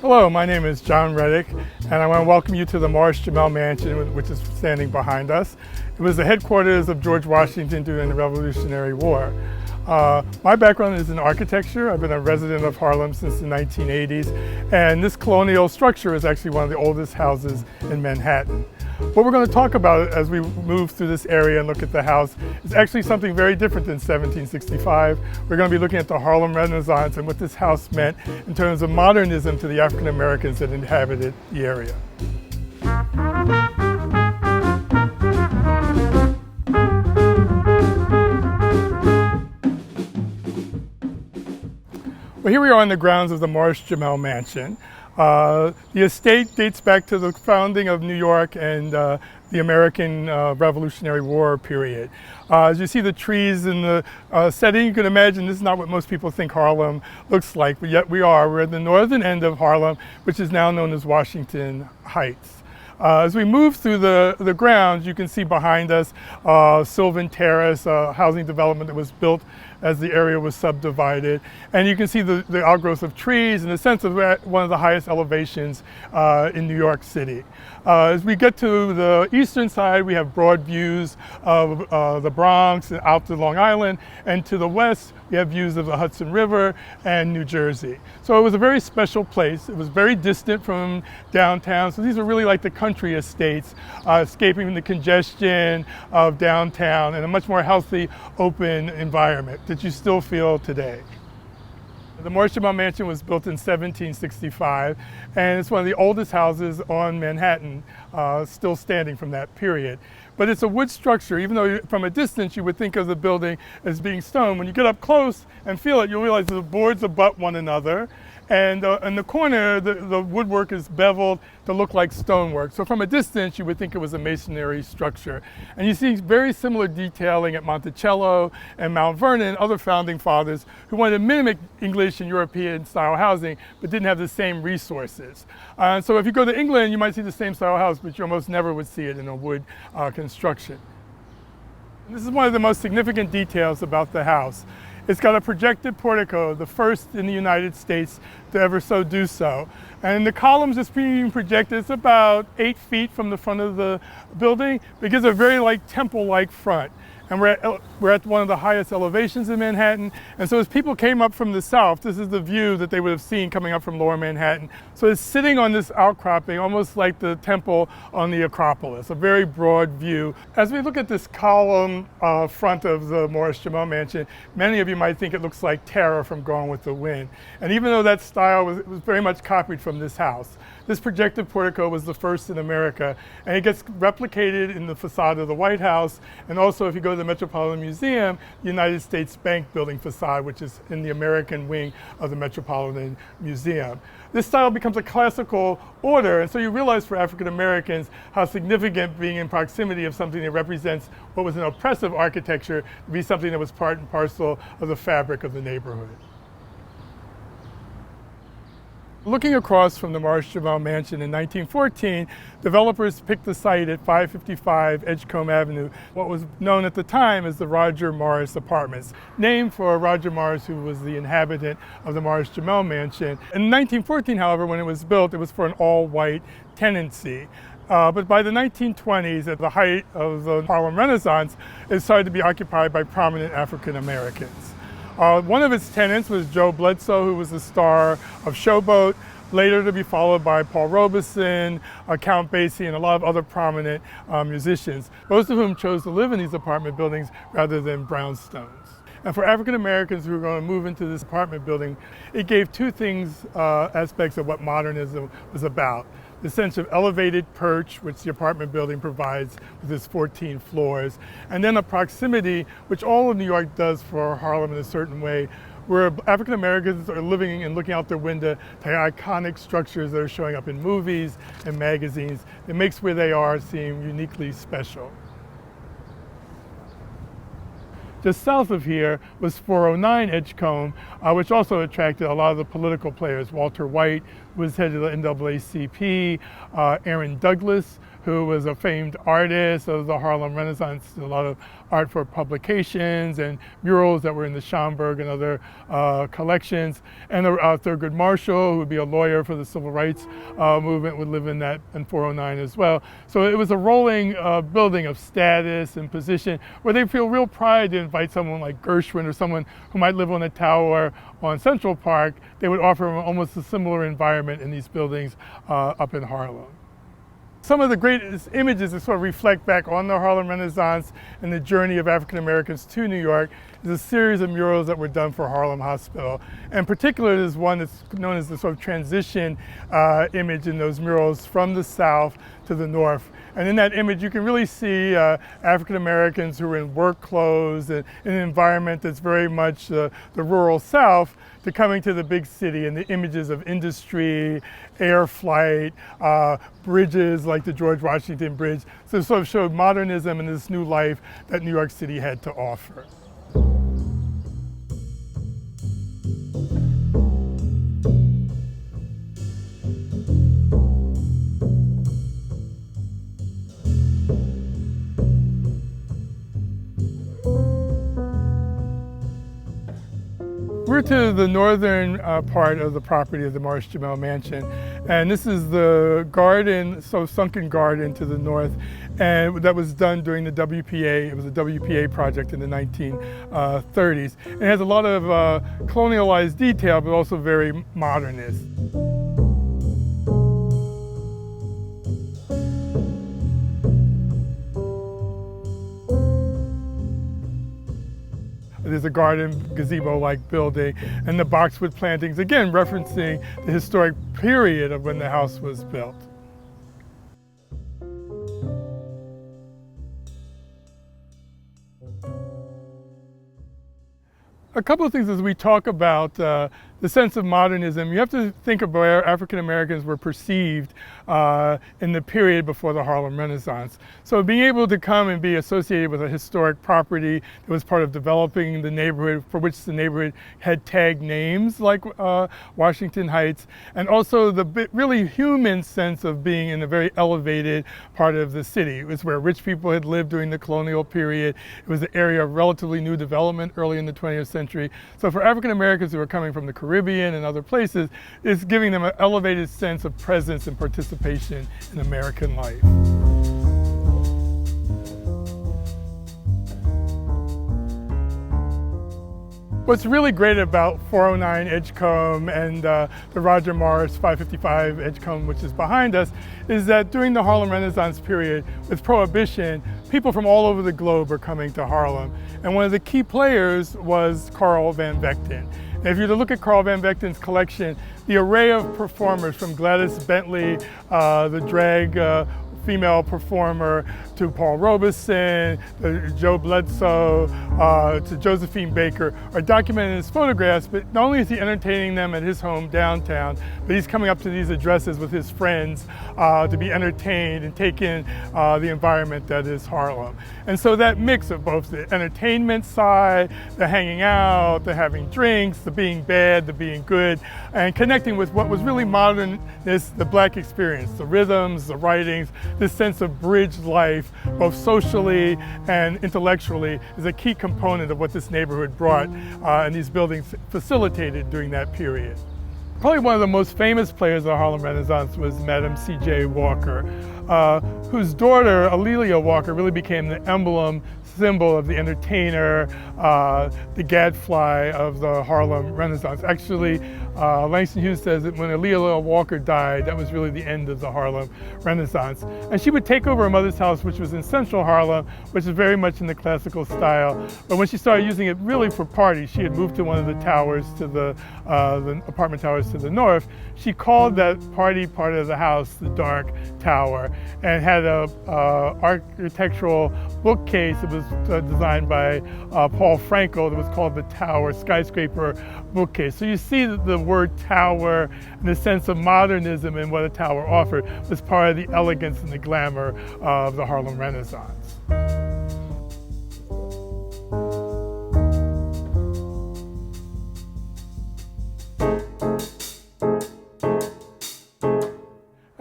Hello, my name is John Reddick, and I want to welcome you to the Morris-Jumel Mansion, which is standing behind us. It was the headquarters of George Washington during the Revolutionary War. My background is in architecture. I've been a resident of Harlem since the 1980s, and this colonial structure is actually one of the oldest houses in Manhattan. What we're going to talk about as we move through this area and look at the house is actually something very different than 1765. We're going to be looking at the Harlem Renaissance and what this house meant in terms of modernism to the African Americans that inhabited the area. Well, here we are on the grounds of the Morris-Jumel Mansion. The estate dates back to the founding of New York and the American Revolutionary War period. As you see the trees in the setting, you can imagine this is not what most people think Harlem looks like, but yet we are. We're at the northern end of Harlem, which is now known as Washington Heights. As we move through the grounds, you can see behind us Sylvan Terrace, a housing development that was built as the area was subdivided. And you can see the outgrowth of trees and the sense of one of the highest elevations in New York City. As we get to the eastern side, we have broad views of the Bronx and out to Long Island, and to the west, we have views of the Hudson River and New Jersey. So it was a very special place. It was very distant from downtown, so these are really like the country estates, escaping the congestion of downtown and a much more healthy, open environment that you still feel today. The Morris-Jumel Mansion was built in 1765, and it's one of the oldest houses on Manhattan, still standing from that period. But it's a wood structure. Even though from a distance you would think of the building as being stone, when you get up close and feel it, you'll realize the boards abut one another. And in the corner, the woodwork is beveled to look like stonework. So from a distance, you would think it was a masonry structure. And you see very similar detailing at Monticello and Mount Vernon, other founding fathers who wanted to mimic English and European style housing, but didn't have the same resources. So if you go to England, you might see the same style house, but you almost never would see it in a wood construction. And this is one of the most significant details about the house. It's got a projected portico, the first in the United States to ever so do so. And the columns that's being projected, it's about 8 feet from the front of the building. It gives a very temple-like front. And we're at one of the highest elevations in Manhattan. And so as people came up from the south, this is the view that they would have seen coming up from lower Manhattan. So it's sitting on this outcropping, almost like the temple on the Acropolis, a very broad view. As we look at this column front of the Morris-Jumel Mansion, many of you might think it looks like Terror from Gone with the Wind. And even though that style was very much copied from this house, this projected portico was the first in America, and it gets replicated in the facade of the White House, and also if you go to the Metropolitan Museum, the United States Bank building facade, which is in the American wing of the Metropolitan Museum. This style becomes a classical order, and so you realize for African Americans how significant being in proximity of something that represents what was an oppressive architecture to be something that was part and parcel of the fabric of the neighborhood. Looking across from the Morris-Jumel Mansion in 1914, developers picked the site at 555 Edgecombe Avenue, what was known at the time as the Roger Morris Apartments, named for Roger Morris, who was the inhabitant of the Morris-Jumel Mansion. In 1914, however, when it was built, it was for an all-white tenancy. But by the 1920s, at the height of the Harlem Renaissance, it started to be occupied by prominent African Americans. One of its tenants was Joe Bledsoe, who was the star of Showboat, later to be followed by Paul Robeson, Count Basie, and a lot of other prominent musicians, most of whom chose to live in these apartment buildings rather than brownstones. And for African Americans who were going to move into this apartment building, it gave two things, aspects of what modernism was about. The sense of elevated perch, which the apartment building provides with its 14 floors, and then a proximity, which all of New York does for Harlem in a certain way, where African Americans are living and looking out their window to iconic structures that are showing up in movies and magazines. It makes where they are seem uniquely special. Just south of here was 409 Edgecombe, which also attracted a lot of the political players, Walter White, was head of the NAACP, Aaron Douglas, who was a famed artist of the Harlem Renaissance, did a lot of art for publications and murals that were in the Schomburg and other collections, and Thurgood Marshall, who would be a lawyer for the civil rights movement, would live in 409 as well. So it was a rolling building of status and position where they feel real pride to invite someone like Gershwin or someone who might live on a tower on Central Park. They would offer them almost a similar environment in these buildings up in Harlem. Some of the greatest images that sort of reflect back on the Harlem Renaissance and the journey of African Americans to New York is a series of murals that were done for Harlem Hospital. And particularly there's one that's known as the sort of transition image in those murals from the South to the North. And in that image you can really see African Americans who are in work clothes and in an environment that's very much the rural South, to coming to the big city, and the images of industry, air flight, bridges like the George Washington Bridge. So it sort of showed modernism and this new life that New York City had to offer. We're to the northern part of the property of the Morris-Jumel Mansion, and this is the garden, so sunken garden to the north, and that was done during the WPA. It was a WPA project in the 1930s. It has a lot of colonialized detail, but also very modernist. There's a garden gazebo-like building, and the boxwood plantings, again referencing the historic period of when the house was built. A couple of things as we talk about the sense of modernism, you have to think of where African Americans were perceived in the period before the Harlem Renaissance. So being able to come and be associated with a historic property that was part of developing the neighborhood, for which the neighborhood had tagged names like Washington Heights, and also the really human sense of being in a very elevated part of the city. It was where rich people had lived during the colonial period. It was an area of relatively new development early in the 20th century. So for African Americans who were coming from the Caribbean and other places, it's giving them an elevated sense of presence and participation in American life. What's really great about 409 Edgecombe and the Roger Morris 555 Edgecombe, which is behind us, is that during the Harlem Renaissance period, with Prohibition, people from all over the globe are coming to Harlem. And one of the key players was Carl Van Vechten. And if you were to look at Carl Van Vechten's collection, the array of performers from Gladys Bentley, the drag female performer, to Paul Robeson, to Joe Bledsoe, to Josephine Baker, are documented in his photographs, but not only is he entertaining them at his home downtown, but he's coming up to these addresses with his friends to be entertained and take in the environment that is Harlem. And so that mix of both the entertainment side, the hanging out, the having drinks, the being bad, the being good, and connecting with what was really modernist, the black experience, the rhythms, the writings, this sense of bridged life, both socially and intellectually, is a key component of what this neighborhood brought and these buildings facilitated during that period. Probably one of the most famous players of the Harlem Renaissance was Madam C.J. Walker, whose daughter, Alelia Walker, really became the emblem, symbol of the entertainer, the gadfly of the Harlem Renaissance. Actually, Langston Hughes says that when Alelia Walker died, that was really the end of the Harlem Renaissance. And she would take over her mother's house, which was in central Harlem, which is very much in the classical style. But when she started using it really for parties, she had moved to one of the towers, to the apartment towers to the north. She called that party part of the house the Dark Tower, and had a architectural bookcase that was designed by Paul Frankel that was called the Tower Skyscraper bookcase. So you see that the word tower and the sense of modernism and what a tower offered was part of the elegance and the glamour of the Harlem Renaissance.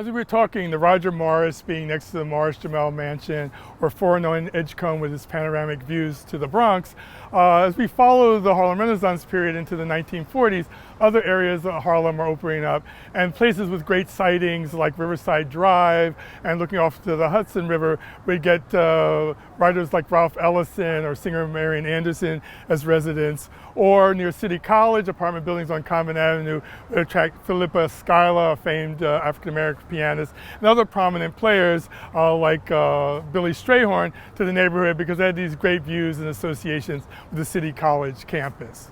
As we were talking, the Roger Morris being next to the Morris-Jumel Mansion, or 409 Edgecombe with its panoramic views to the Bronx. As we follow the Harlem Renaissance period into the 1940s, other areas of Harlem are opening up, and places with great sightings like Riverside Drive and looking off to the Hudson River, we get writers like Ralph Ellison or singer Marian Anderson as residents, or near City College, apartment buildings on Convent Avenue attract Philippa Schuyler, a famed African-American pianist, and other prominent players like Billy Strayhorn to the neighborhood because they had these great views and associations with the City College campus.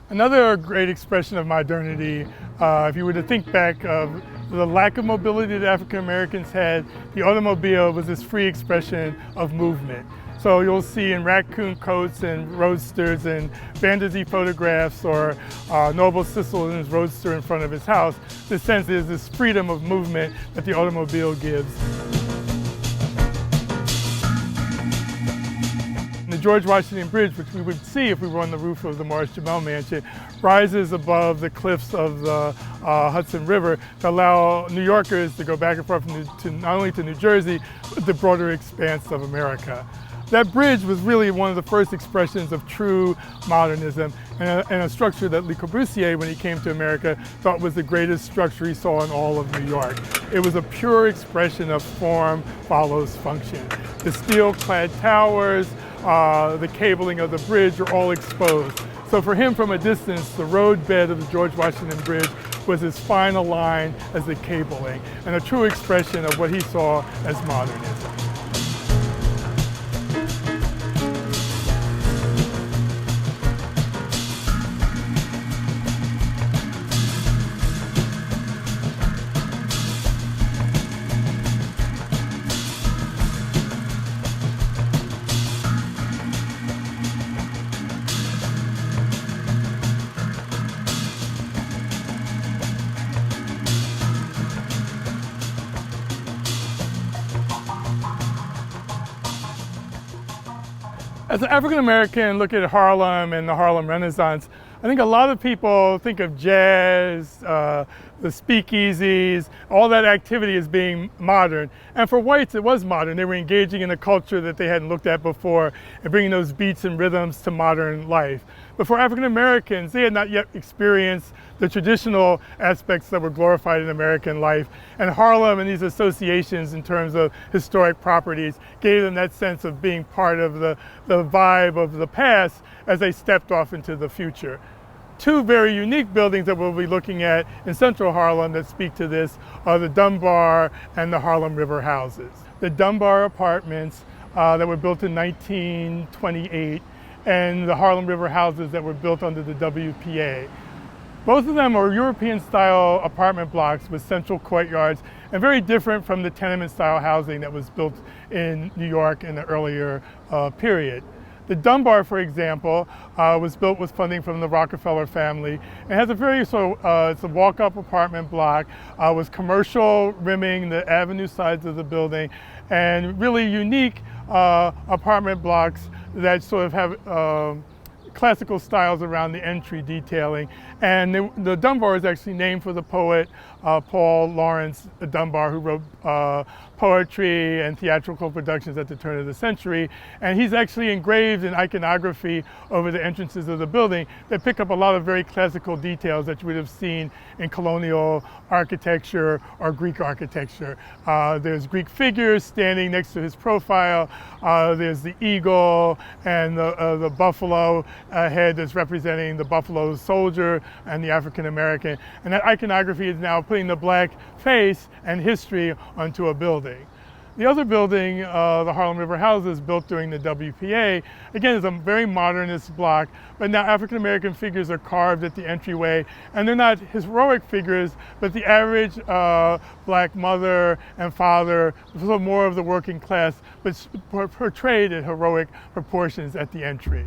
Another great expression of modernity, if you were to think back of the lack of mobility that African Americans had, the automobile was this free expression of movement. So you'll see in raccoon coats and roadsters and Van der Zee photographs or Noble Sissel in his roadster in front of his house, the sense is this freedom of movement that the automobile gives. The George Washington Bridge, which we would see if we were on the roof of the Morris-Jumel Mansion, rises above the cliffs of the Hudson River to allow New Yorkers to go back and forth not only to New Jersey, but the broader expanse of America. That bridge was really one of the first expressions of true modernism and a structure that Le Corbusier, when he came to America, thought was the greatest structure he saw in all of New York. It was a pure expression of form follows function. The steel-clad towers, the cabling of the bridge are all exposed. So for him, from a distance, the roadbed of the George Washington Bridge was as fine a line as the cabling, and a true expression of what he saw as modernism. As an African American, look at Harlem and the Harlem Renaissance, I think a lot of people think of jazz, the speakeasies, all that activity as being modern. And for whites, it was modern. They were engaging in a culture that they hadn't looked at before and bringing those beats and rhythms to modern life. But for African Americans, they had not yet experienced the traditional aspects that were glorified in American life. And Harlem and these associations in terms of historic properties gave them that sense of being part of the vibe of the past as they stepped off into the future. Two very unique buildings that we'll be looking at in central Harlem that speak to this are the Dunbar and the Harlem River houses. The Dunbar apartments that were built in 1928 and the Harlem River houses that were built under the WPA. Both of them are European-style apartment blocks with central courtyards and very different from the tenement-style housing that was built in New York in the earlier period. The Dunbar, for example, was built with funding from the Rockefeller family and has a very it's a walk-up apartment block with commercial rimming the avenue sides of the building and really unique apartment blocks that sort of have classical styles around the entry detailing. And the Dunbar is actually named for the poet Paul Laurence Dunbar, who wrote poetry and theatrical productions at the turn of the century. And he's actually engraved in iconography over the entrances of the building that pick up a lot of very classical details that you would have seen in colonial architecture or Greek architecture. There's Greek figures standing next to his profile. There's the eagle and the buffalo head that's representing the buffalo soldier and the African American. And that iconography is now putting the black face and history onto a building. The other building, the Harlem River houses, built during the WPA, again is a very modernist block, but now African American figures are carved at the entryway, and they're not heroic figures, but the average black mother and father, so more of the working class, but portrayed in heroic proportions at the entry.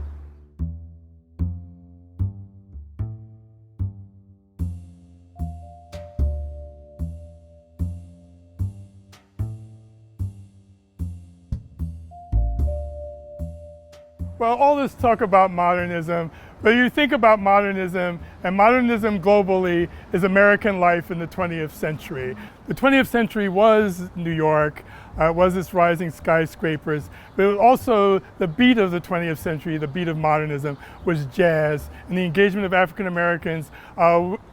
Well, all this talk about modernism But you think about modernism, and modernism globally is American life in the 20th century. The 20th century was New York, was its rising skyscrapers, but it was also the beat of the 20th century, the beat of modernism, was jazz and the engagement of African Americans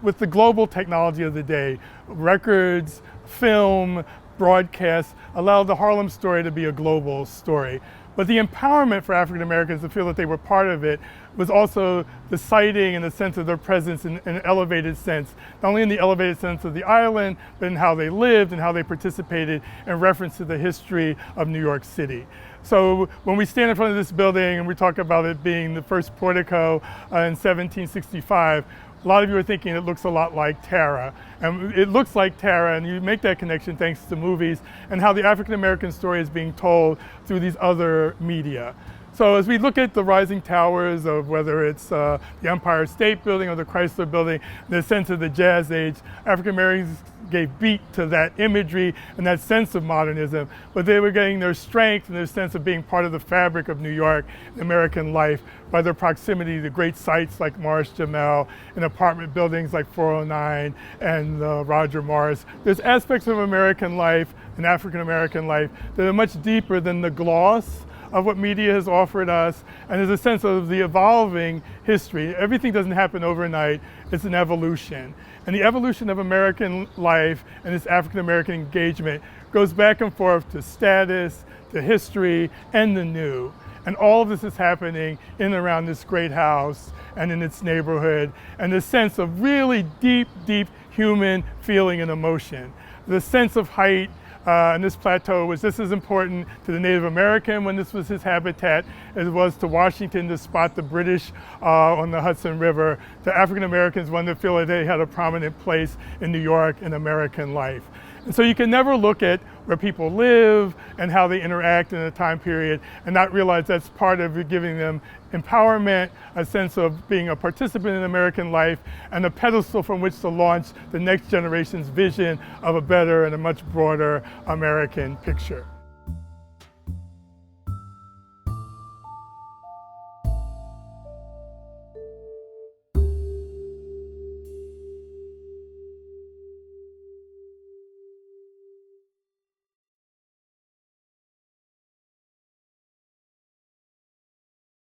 with the global technology of the day. Records, film, broadcasts allowed the Harlem story to be a global story. But the empowerment for African Americans to feel that they were part of it was also the sighting and the sense of their presence in an elevated sense, not only in the elevated sense of the island, but in how they lived and how they participated in reference to the history of New York City. So when we stand in front of this building and we talk about it being the first portico in 1765, a lot of you are thinking it looks a lot like Tara. And it looks like Tara, and you make that connection thanks to movies and how the African American story is being told through these other media. So as we look at the rising towers of whether it's the Empire State Building or the Chrysler Building, the sense of the Jazz Age, African Americans gave beat to that imagery and that sense of modernism, but they were getting their strength and their sense of being part of the fabric of New York and American life by their proximity to great sites like Morris-Jumel and apartment buildings like 409 and Roger Morris. There's aspects of American life and African American life that are much deeper than the gloss of what media has offered us, and there's a sense of the evolving history. Everything doesn't happen overnight, it's an evolution. And the evolution of American life and its African American engagement goes back and forth to status, to history, and the new. And all of this is happening in and around this great house and in its neighborhood, and the sense of really deep, deep human feeling and emotion. The sense of height and this plateau was just as important to the Native American when this was his habitat as it was to Washington to spot the British on the Hudson River, to African Americans wanting to feel that they had a prominent place in New York in American life. And so you can never look at where people live and how they interact in a time period and not realize that's part of giving them empowerment, a sense of being a participant in American life, and a pedestal from which to launch the next generation's vision of a better and a much broader American picture.